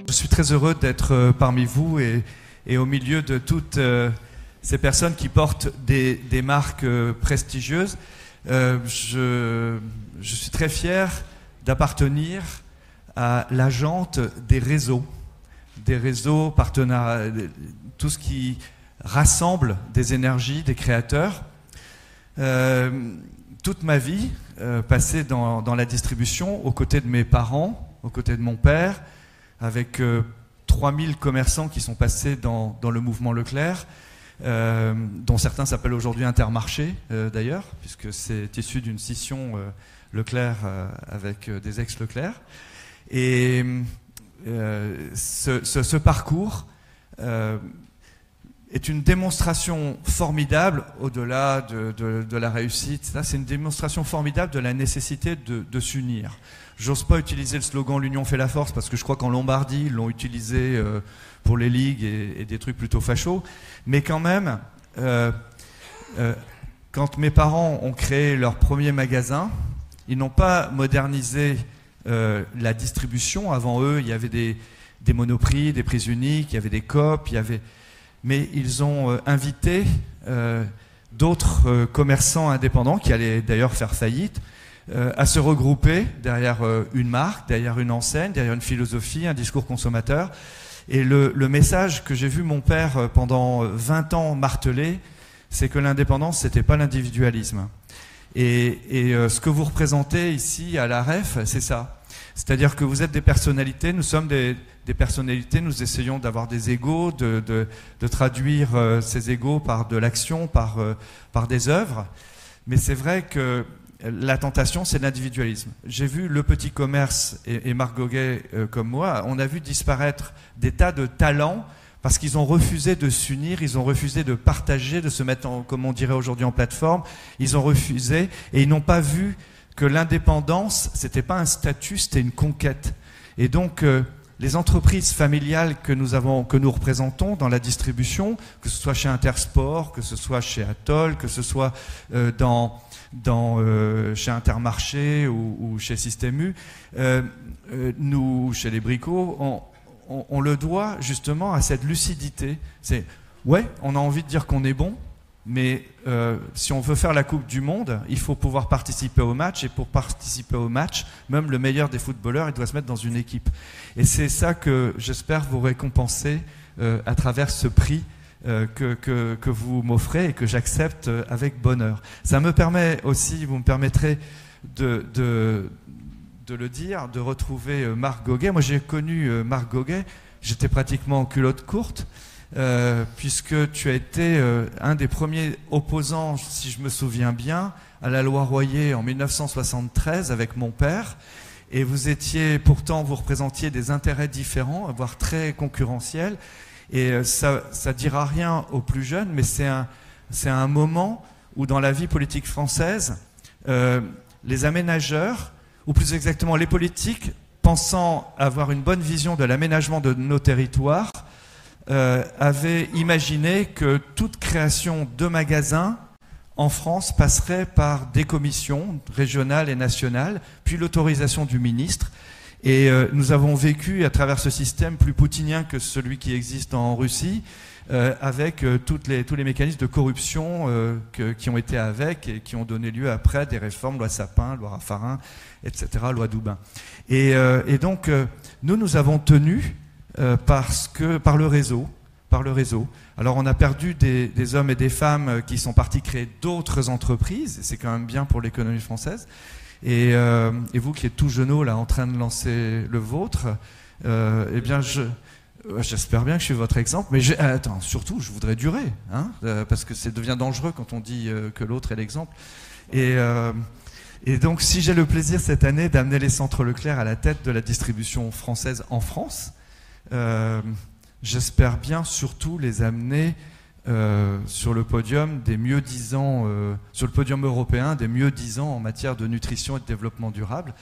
Je suis très heureux d'être parmi vous et au milieu de toutes ces personnes qui portent des marques prestigieuses. Je suis très fier d'appartenir à la jante des réseaux partenaires, tout ce qui rassemble des énergies, des créateurs. Toute ma vie passée dans la distribution, aux côtés de mes parents, aux côtés de mon père, avec 3000 commerçants qui sont passés dans le mouvement Leclerc, dont certains s'appellent aujourd'hui Intermarché d'ailleurs, puisque c'est issu d'une scission Leclerc avec des ex-Leclerc. Et ce parcours est une démonstration formidable, au-delà de la réussite. C'est une démonstration formidable de la nécessité de s'unir. J'ose pas utiliser le slogan « L'union fait la force » parce que je crois qu'en Lombardie, ils l'ont utilisé pour les ligues et des trucs plutôt fachos. Mais quand même, quand mes parents ont créé leur premier magasin, ils n'ont pas modernisé la distribution. Avant eux, il y avait des monoprix, des prises uniques, il y avait des coop, mais ils ont invité d'autres commerçants indépendants qui allaient d'ailleurs faire faillite à se regrouper derrière une marque, derrière une enseigne, derrière une philosophie, un discours consommateur. Et le message que j'ai vu mon père pendant 20 ans marteler, c'est que l'indépendance, c'était pas l'individualisme. Et ce que vous représentez ici à la REF, c'est ça. C'est-à-dire que vous êtes des personnalités, nous sommes des personnalités, nous essayons d'avoir des égos, de traduire ces égos par de l'action, par des œuvres. Mais c'est vrai que la tentation, c'est l'individualisme. J'ai vu le petit commerce et Marc Goguet comme moi, on a vu disparaître des tas de talents parce qu'ils ont refusé de s'unir, ils ont refusé de partager, de se mettre, comme on dirait aujourd'hui, en plateforme. Ils ont refusé et ils n'ont pas vu que l'indépendance, c'était pas un statut, c'était une conquête. Et donc, les entreprises familiales que nous représentons dans la distribution, que ce soit chez Intersport, que ce soit chez Atoll, que ce soit chez Intermarché ou chez Système U, nous, chez les Bricots, on le doit justement à cette lucidité. Ouais, on a envie de dire qu'on est bon, mais si on veut faire la Coupe du Monde, il faut pouvoir participer au match, et pour participer au match, même le meilleur des footballeurs, il doit se mettre dans une équipe. Et c'est ça que j'espère vous récompenser à travers ce prix que vous m'offrez et que j'accepte avec bonheur. Ça me permet aussi, vous me permettrez de le dire, de retrouver Marc Goguet. Moi, j'ai connu Marc Goguet, j'étais pratiquement en culotte courte, puisque tu as été un des premiers opposants, si je me souviens bien, à la loi Royer en 1973 avec mon père. Et vous représentiez des intérêts différents, voire très concurrentiels. Et ça dira rien aux plus jeunes, mais c'est un moment où dans la vie politique française, les aménageurs, ou plus exactement les politiques, pensant avoir une bonne vision de l'aménagement de nos territoires, avaient imaginé que toute création de magasins en France passerait par des commissions régionales et nationales, puis l'autorisation du ministre. Et nous avons vécu à travers ce système plus poutinien que celui qui existe en Russie, avec tous les mécanismes de corruption qui ont été avec et qui ont donné lieu après à des réformes, loi Sapin, loi Raffarin, etc., loi Doubin. Et donc, nous avons tenu par le réseau. Alors, on a perdu des hommes et des femmes qui sont partis créer d'autres entreprises, et c'est quand même bien pour l'économie française. Et vous qui êtes tout jeuneau là en train de lancer le vôtre, eh bien j'espère bien que je suis votre exemple, mais attends, surtout je voudrais durer, hein, parce que ça devient dangereux quand on dit que l'autre est l'exemple. Et donc si j'ai le plaisir cette année d'amener les centres Leclerc à la tête de la distribution française en France, j'espère bien surtout les amener sur le podium des mieux-disants, sur le podium européen des mieux-disants en matière de nutrition et de développement durable.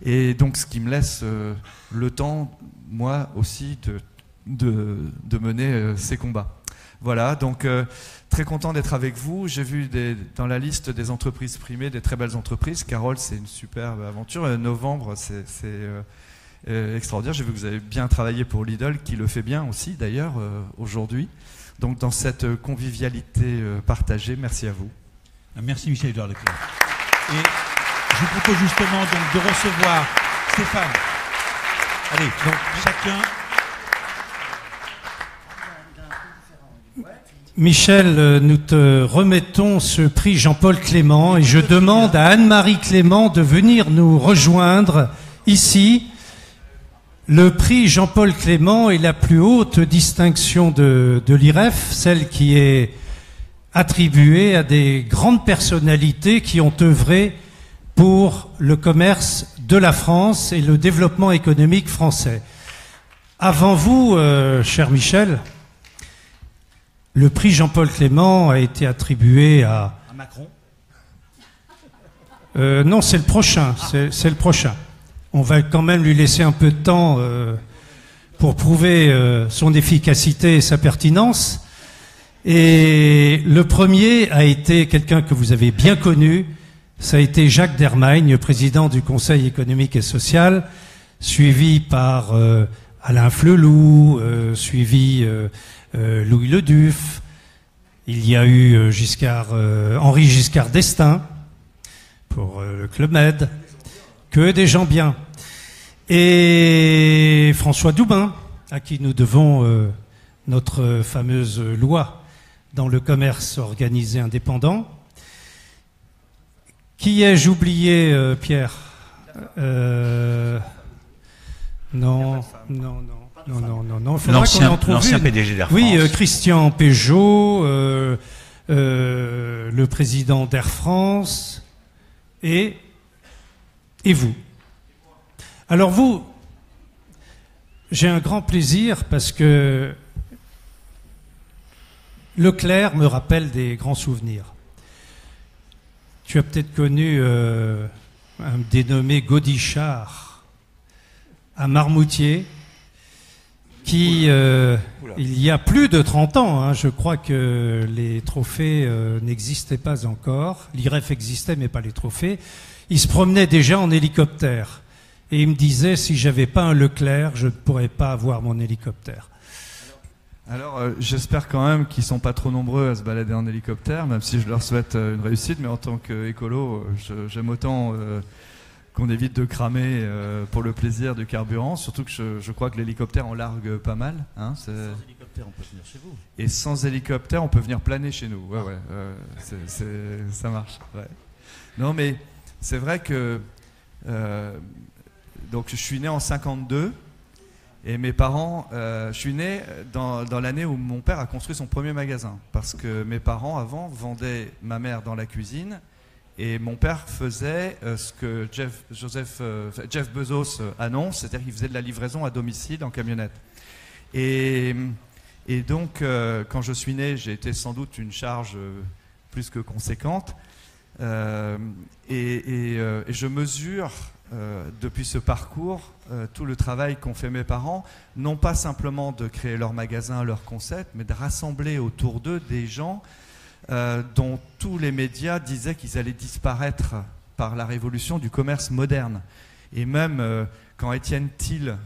Et donc, ce qui me laisse le temps, moi aussi, de mener ces combats. Voilà, donc très content d'être avec vous. J'ai vu dans la liste des entreprises primées des très belles entreprises. Carole, c'est une superbe aventure. Novembre, c'est extraordinaire. J'ai vu que vous avez bien travaillé pour Lidl, qui le fait bien aussi d'ailleurs aujourd'hui. Donc dans cette convivialité partagée, merci à vous. Merci Michel-Édouard Leclerc. Et je vous propose justement donc de recevoir Stéphane. Allez, donc chacun... Michel, nous te remettons ce prix Jean-Paul Clément et je demande à Anne-Marie Clément de venir nous rejoindre ici. Le prix Jean-Paul Clément est la plus haute distinction de l'IREF, celle qui est attribuée à des grandes personnalités qui ont œuvré pour le commerce de la France et le développement économique français. Avant vous, cher Michel, le prix Jean-Paul Clément a été attribué à Macron. Non, c'est le prochain. C'est le prochain. On va quand même lui laisser un peu de temps pour prouver son efficacité et sa pertinence. Et le premier a été quelqu'un que vous avez bien connu. Ça a été Jacques Dermagne, président du Conseil économique et social, suivi par Alain Flelou, suivi Louis Leduf, il y a eu Henri Giscard d'Estaing pour le Club Med, que des gens bien. Et François Doubin, à qui nous devons notre fameuse loi dans le commerce organisé indépendant. Qui ai-je oublié, Pierre? Non. L'ancien PDG d'Air France. Oui, Christian Peugeot, le président d'Air France, et vous. Alors vous, j'ai un grand plaisir parce que Leclerc me rappelle des grands souvenirs. Tu as peut-être connu un dénommé Gaudichard à Marmoutier, qui, il y a plus de 30 ans, je crois que les trophées n'existaient pas encore. L'IREF existait, mais pas les trophées. Il se promenait déjà en hélicoptère. Et il me disait, si j'avais pas un Leclerc, je ne pourrais pas avoir mon hélicoptère. Alors, j'espère quand même qu'ils sont pas trop nombreux à se balader en hélicoptère, même si je leur souhaite une réussite, mais en tant qu'écolo, j'aime autant qu'on évite de cramer pour le plaisir du carburant, surtout que je crois que l'hélicoptère en largue pas mal. Hein, sans hélicoptère, on peut venir chez vous. Et sans hélicoptère, on peut venir planer chez nous. Ouais, ça marche. Ouais. Non, mais c'est vrai que donc je suis né en 52. Et mes parents, je suis né dans l'année où mon père a construit son premier magasin. Parce que mes parents, avant, vendaient ma mère dans la cuisine. Et mon père faisait ce que Jeff Bezos annonce, c'est-à-dire qu'il faisait de la livraison à domicile en camionnette. Et donc, quand je suis né, j'ai été sans doute une charge plus que conséquente. Et je mesure... depuis ce parcours, tout le travail qu'ont fait mes parents, non pas simplement de créer leur magasin, leur concept, mais de rassembler autour d'eux des gens dont tous les médias disaient qu'ils allaient disparaître par la révolution du commerce moderne. Et même quand Étienne Thiel,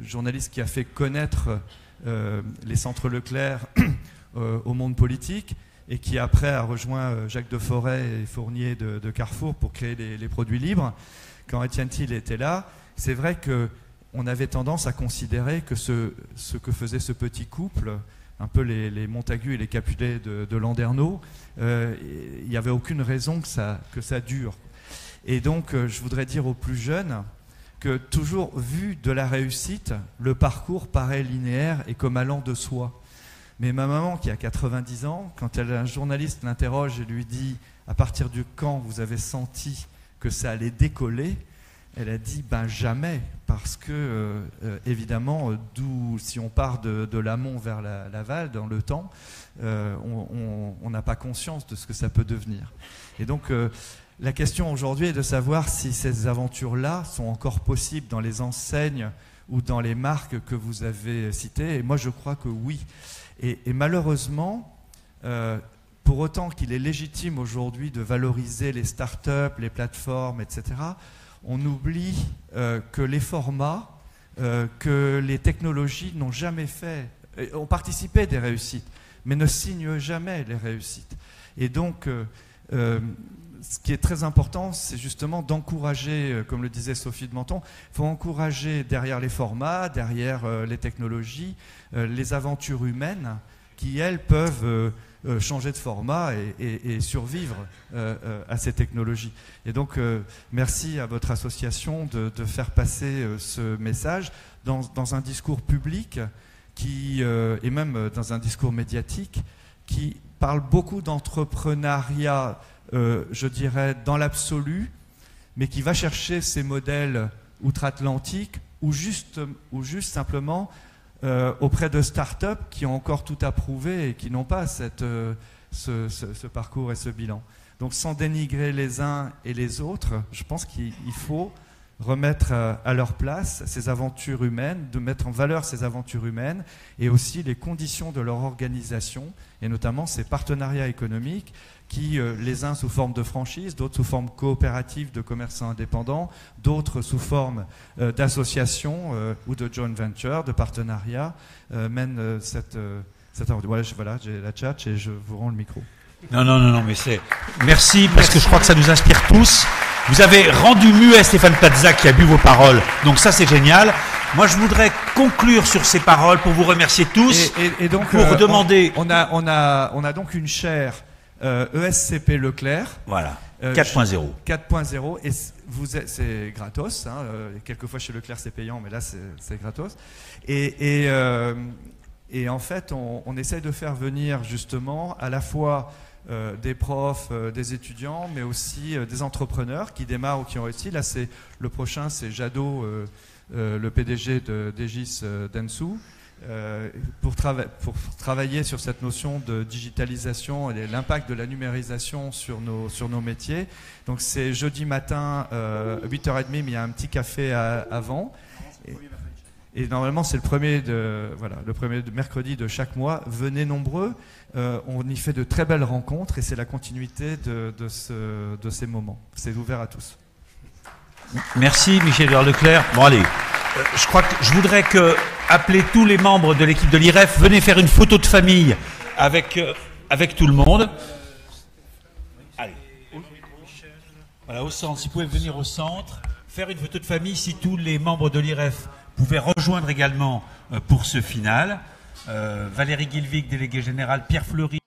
journaliste qui a fait connaître les centres Leclerc au monde politique, et qui après a rejoint Jacques Deforest et Fournier de Carrefour pour créer les produits libres. Quand Étienne Thiel était là, c'est vrai qu'on avait tendance à considérer que ce que faisait ce petit couple, un peu les Montagu et les Capulet de Landerneau, il n'y avait aucune raison que ça dure. Et donc, je voudrais dire aux plus jeunes que toujours vu de la réussite, le parcours paraît linéaire et comme allant de soi. Mais ma maman, qui a 90 ans, quand un journaliste l'interroge et lui dit « À partir du quand vous avez senti que ça allait décoller ?», elle a dit « jamais ». Parce que, évidemment, si on part de l'amont vers l'aval, dans le temps, on n'a pas conscience de ce que ça peut devenir. Et donc, la question aujourd'hui est de savoir si ces aventures-là sont encore possibles dans les enseignes ou dans les marques que vous avez citées. Et moi, je crois que oui. Et malheureusement, pour autant qu'il est légitime aujourd'hui de valoriser les startups, les plateformes, etc., on oublie que les formats, que les technologies n'ont jamais fait, ont participé des réussites, mais ne signent jamais les réussites. Et donc, ce qui est très important, c'est justement d'encourager, comme le disait Sophie de Menton, il faut encourager derrière les formats, derrière les technologies, les aventures humaines qui, elles, peuvent changer de format et survivre à ces technologies. Et donc, merci à votre association de faire passer ce message dans un discours public et même dans un discours médiatique qui parle beaucoup d'entrepreneuriat, je dirais, dans l'absolu, mais qui va chercher ces modèles outre-Atlantique ou juste simplement auprès de start-up qui ont encore tout à prouver et qui n'ont pas ce parcours et ce bilan. Donc sans dénigrer les uns et les autres, je pense qu'il faut remettre à leur place ces aventures humaines, de mettre en valeur ces aventures humaines et aussi les conditions de leur organisation et notamment ces partenariats économiques qui, les uns sous forme de franchise, d'autres sous forme coopérative de commerçants indépendants, d'autres sous forme d'associations ou de joint venture, de partenariats, mènent cette aventure. Voilà, j'ai la tchatch et je vous rends le micro. Non, mais c'est... Merci, parce que je crois que ça nous inspire tous. Vous avez rendu muet Stéphane Plaza qui a bu vos paroles, donc ça c'est génial. Moi je voudrais conclure sur ces paroles pour vous remercier tous et donc, pour demander... On a donc une chaire ESCP Leclerc. Voilà, 4.0. 4.0, et c'est gratos, hein, quelquefois chez Leclerc c'est payant, mais là c'est gratos. Et en fait, on essaye de faire venir justement à la fois des profs, des étudiants, mais aussi des entrepreneurs qui démarrent ou qui ont réussi. Là, le prochain, c'est Jadot, le PDG d'Egis Dentsu, pour travailler sur cette notion de digitalisation et l'impact de la numérisation sur nos métiers. Donc c'est jeudi matin, 8h30, mais il y a un petit café avant. Et normalement, c'est le premier mercredi de chaque mois. Venez nombreux. On y fait de très belles rencontres et c'est la continuité de ces moments. C'est ouvert à tous. Merci Michel-Édouard Leclerc. Bon allez, je voudrais appeler tous les membres de l'équipe de l'IREF. Venez faire une photo de famille avec tout le monde. Allez. Voilà, au centre. Si vous pouvez venir au centre, faire une photo de famille. Si tous les membres de l'IREF pouvaient rejoindre également pour ce final. Valérie Guilvic, déléguée générale, Pierre Fleury.